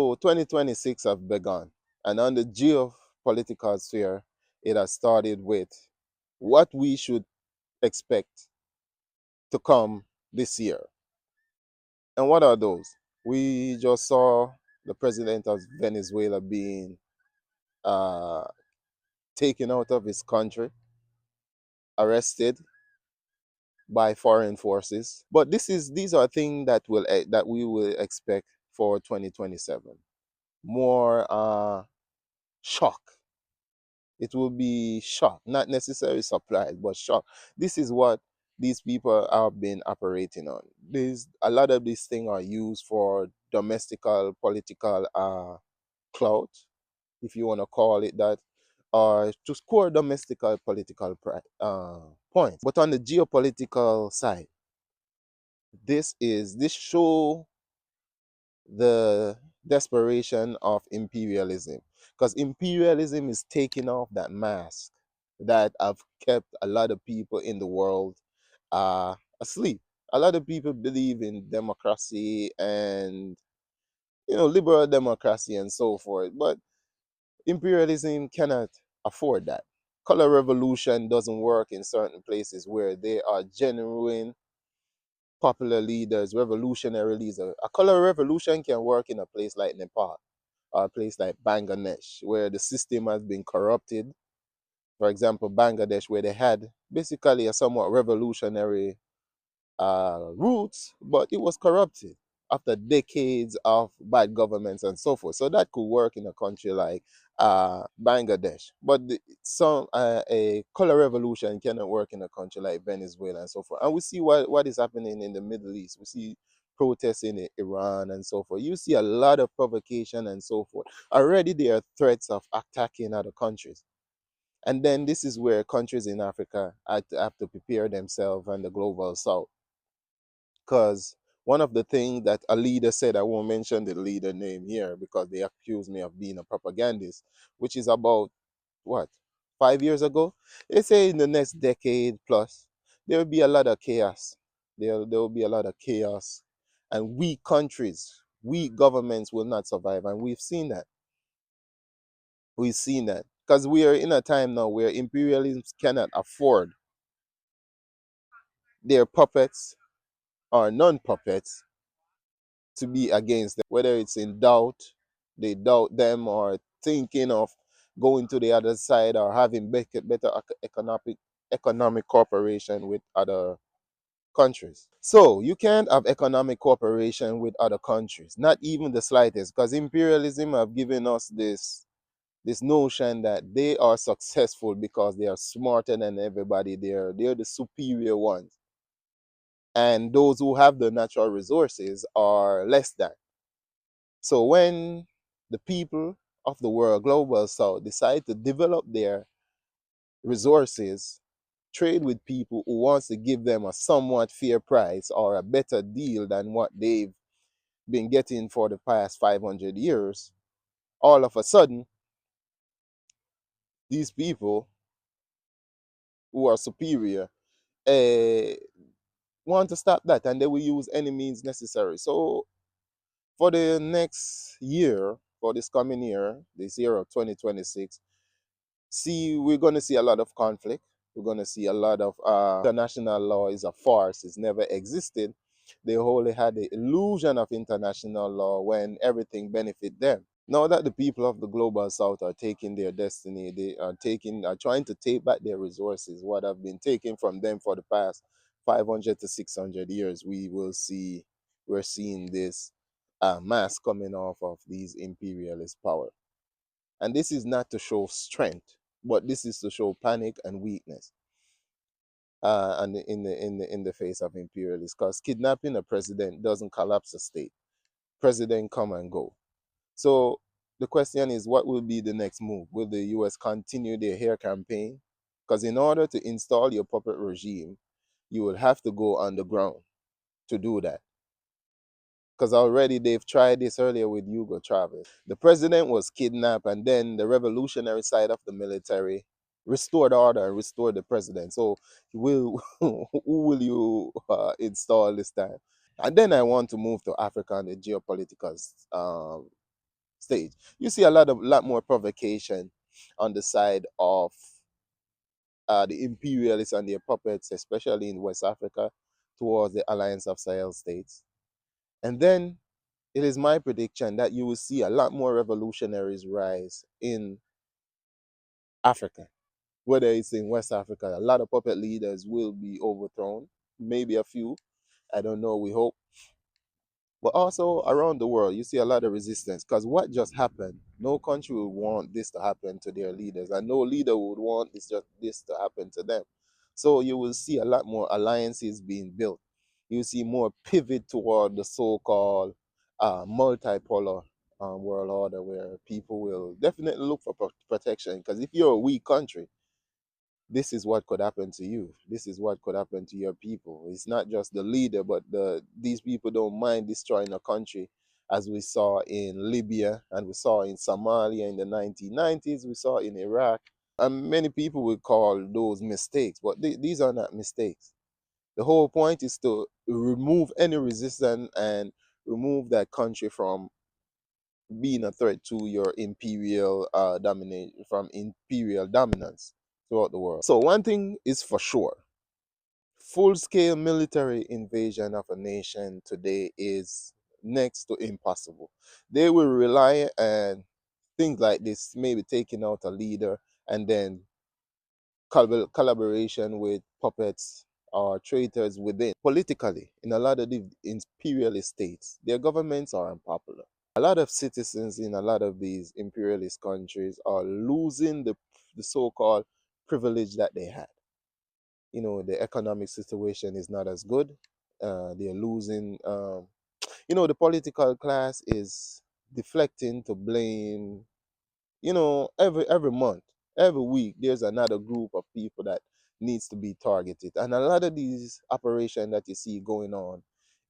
So 2026 have begun, and on the geopolitical sphere, it has started with what we should expect to come this year. And what are those? We just saw the president of Venezuela being uh, taken out of his country, arrested by foreign forces. But these are things that we will expect for 2027. More shock. It will be shock, not necessarily surprise, but shock. This is what these people have been operating on. These A lot of these things are used for domestical political clout, if you want to call it that, or to score domestical political points. But on the geopolitical side, this show the desperation of imperialism, because imperialism is taking off that mask that have kept a lot of people in the world asleep. A lot of people believe in democracy and liberal democracy and so forth, but imperialism cannot afford that. Color revolution doesn't work in certain places where they are genuine popular leaders, revolutionary leaders. A color revolution can work in a place like Nepal or a place like Bangladesh, where the system has been corrupted. For example, Bangladesh, where they had basically a somewhat revolutionary roots, but it was corrupted after decades of bad governments and so forth. So that could work in a country like Bangladesh, but a color revolution cannot work in a country like Venezuela and so forth. And we see what is happening in the Middle East. We see protests in Iran and so forth. You see a lot of provocation and so forth. Already there are threats of attacking other countries. And then this is where countries in Africa have to prepare themselves and the global south, because one of the things that a leader said, I won't mention the leader name here because they accuse me of being a propagandist, which is about what, 5 years ago? They say in the next decade plus, there will be a lot of chaos. There will be a lot of chaos, and weak countries, weak governments will not survive. And we've seen that. We've seen that because we are in a time now where imperialisms cannot afford their puppets or non puppets to be against them, whether it's in doubt, they doubt them, or thinking of going to the other side, or having better economic cooperation with other countries. So you can't have economic cooperation with other countries, not even the slightest, because imperialism have given us this notion that they are successful because they are smarter than everybody. They're the superior ones, and those who have the natural resources are less than. So when the people of the world, global south, decide to develop their resources, trade with people who wants to give them a somewhat fair price or a better deal than what they've been getting for the past 500 years, all of a sudden, these people who are superior uh, want to stop that, and they will use any means necessary. So for the next year, for this coming year, this year of 2026, we're going to see a lot of conflict. We're going to see a lot of international law is a farce. It's never existed. They only had the illusion of international law when everything benefit them. Now that the people of the global south are taking their destiny, they are trying to take back their resources, what have been taken from them for the past 500 to 600 years. We're seeing this mass coming off of these imperialist power. And this is not to show strength, but this is to show panic and weakness. And in the face of imperialists, because kidnapping a president doesn't collapse a state. President come and go. So the question is, what will be the next move? Will the U.S. continue their hair campaign? Because in order to install your puppet regime, you will have to go underground to do that. Because already they've tried this earlier with Hugo Chavez. The president was kidnapped, and then the revolutionary side of the military restored order and restored the president. So will who will you install this time? And then I want to move to Africa and the geopolitical stage. You see lot more provocation on the side of the imperialists and their puppets, especially in West Africa, towards the Alliance of Sahel states. And then it is my prediction that you will see a lot more revolutionaries rise in Africa, whether it's in West Africa. A lot of puppet leaders will be overthrown, maybe a few. I don't know, we hope. But also around the world, you see a lot of resistance because what just happened, no country would want this to happen to their leaders, and no leader would want this to happen to them. So you will see a lot more alliances being built. You see more pivot toward the so-called multipolar world order, where people will definitely look for protection. Because if you're a weak country, this is what could happen to you. This is what could happen to your people. It's not just the leader, but these people don't mind destroying a country, as we saw in Libya and we saw in Somalia in the 1990s, we saw in Iraq. And many people would call those mistakes, but these are not mistakes. The whole point is to remove any resistance and remove that country from being a threat to your imperial domination, from imperial dominance throughout the world. So one thing is for sure, full-scale military invasion of a nation today is next to impossible. They will rely on things like this, maybe taking out a leader and then collaboration with puppets or traitors within. Politically, in a lot of the imperialist states, their governments are unpopular. A lot of citizens in a lot of these imperialist countries are losing the so-called privilege that they had. You know, the economic situation is not as good. They're losing, the political class is deflecting to blame. Every month, every week, there's another group of people that needs to be targeted, and a lot of these operations that you see going on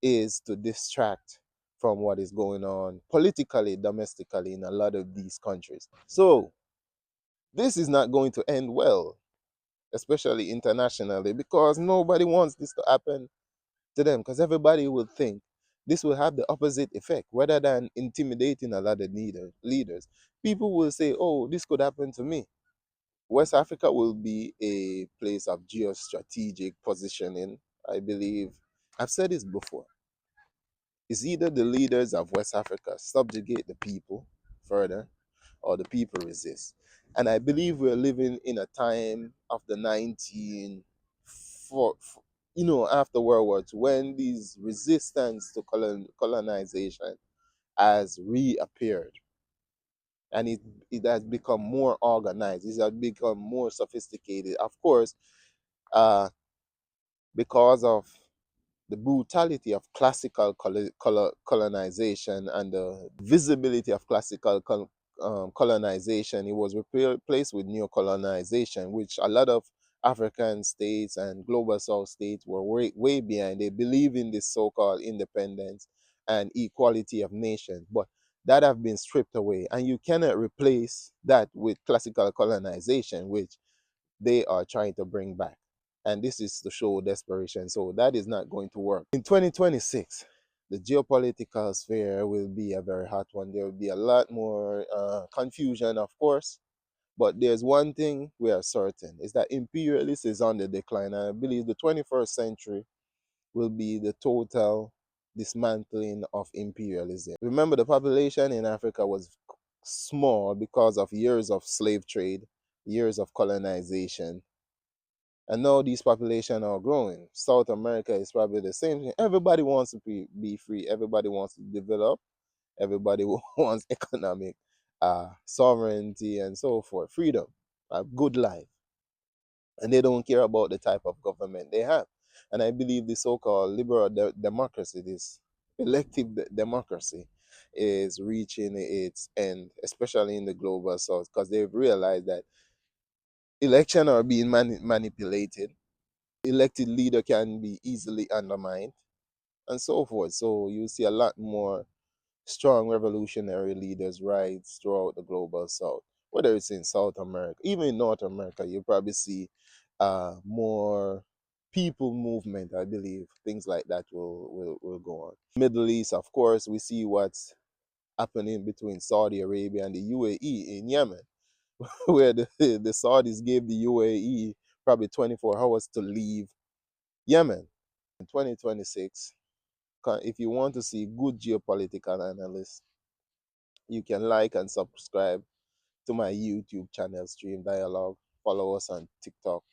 is to distract from what is going on politically, domestically in a lot of these countries. So this is not going to end well, especially internationally, because nobody wants this to happen to them, because everybody will think this will have the opposite effect. Rather than intimidating a lot of leaders, people will say, oh, this could happen to me. West Africa will be a place of geostrategic positioning, I believe. I've said this before. It's either the leaders of West Africa subjugate the people further, or the people resist. And I believe we're living in a time of the 19, for, after World War II, when these resistance to colonization has reappeared. And it has become more organized. It has become more sophisticated. Of course, uh, because of the brutality of classical colonization and the visibility of classical colonization, it was replaced with neo-colonization, which a lot of African states and global South states were way behind. They believe in this so-called independence and equality of nations, but that have been stripped away, and you cannot replace that with classical colonization, which they are trying to bring back. And this is to show desperation. So that is not going to work. In 2026, the geopolitical sphere will be a very hot one. There will be a lot more confusion, of course. But there's one thing we are certain, is that imperialism is on the decline. And I believe the 21st century will be the total dismantling of imperialism. Remember, the population in Africa was small because of years of slave trade, years of colonization, and now these populations are growing. South America is probably the same thing. Everybody wants to be free. Everybody wants to develop. Everybody wants economic sovereignty and so forth, freedom, a good life. And they don't care about the type of government they have. And I believe the so-called liberal democracy, this elective democracy, is reaching its end, especially in the global south, because they've realized that elections are being manipulated. Elected leader can be easily undermined, and so forth. So you see a lot more strong revolutionary leaders rise throughout the global south, whether it's in South America, even in North America. You probably see more people movement. I believe things like that will go on. Middle East, of course, we see what's happening between Saudi Arabia and the UAE in Yemen, where the Saudis gave the UAE probably 24 hours to leave Yemen. In 2026, if you want to see good geopolitical analysis, you can like and subscribe to my YouTube channel, Stream Dialogue. Follow us on TikTok